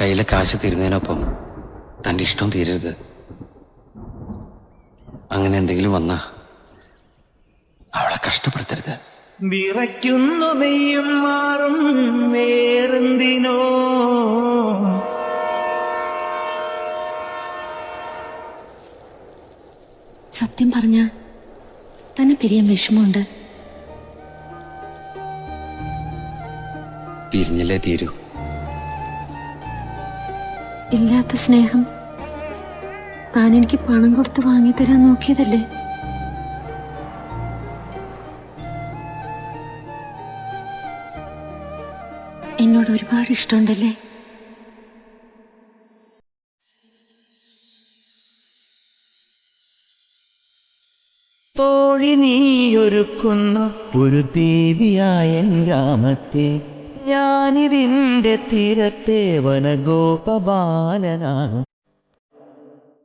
കയ്യിലെ കാശ് തീരുന്നതിനൊപ്പം തൻ്റെ ഇഷ്ടം തീരരുത്. അങ്ങനെ എന്തെങ്കിലും വന്നാ അവളെ കഷ്ടപ്പെടുത്തരുത്. വിറയ്ക്കുന്നു മെയ്യും മാറും വേറെന്തിനോ. സത്യം പറഞ്ഞ തന്നെ പിരിയാൻ വിഷമമുണ്ട്. പിരിഞ്ഞല്ലേ തീരൂ. ഇല്ലാത്ത സ്നേഹം താൻ എനിക്ക് പണം കൊടുത്ത് വാങ്ങിത്തരാൻ നോക്കിയതല്ലേ? എന്നോട് ഒരുപാട് ഇഷ്ടമുണ്ടല്ലേ? തോഴി നീയൊരുക്കുന്ന ഒരു ദേവിയായ ഗ്രാമത്തെ ഞാനിതിൻ്റെ തീരത്തെ വനഗോപബാലനാണ്.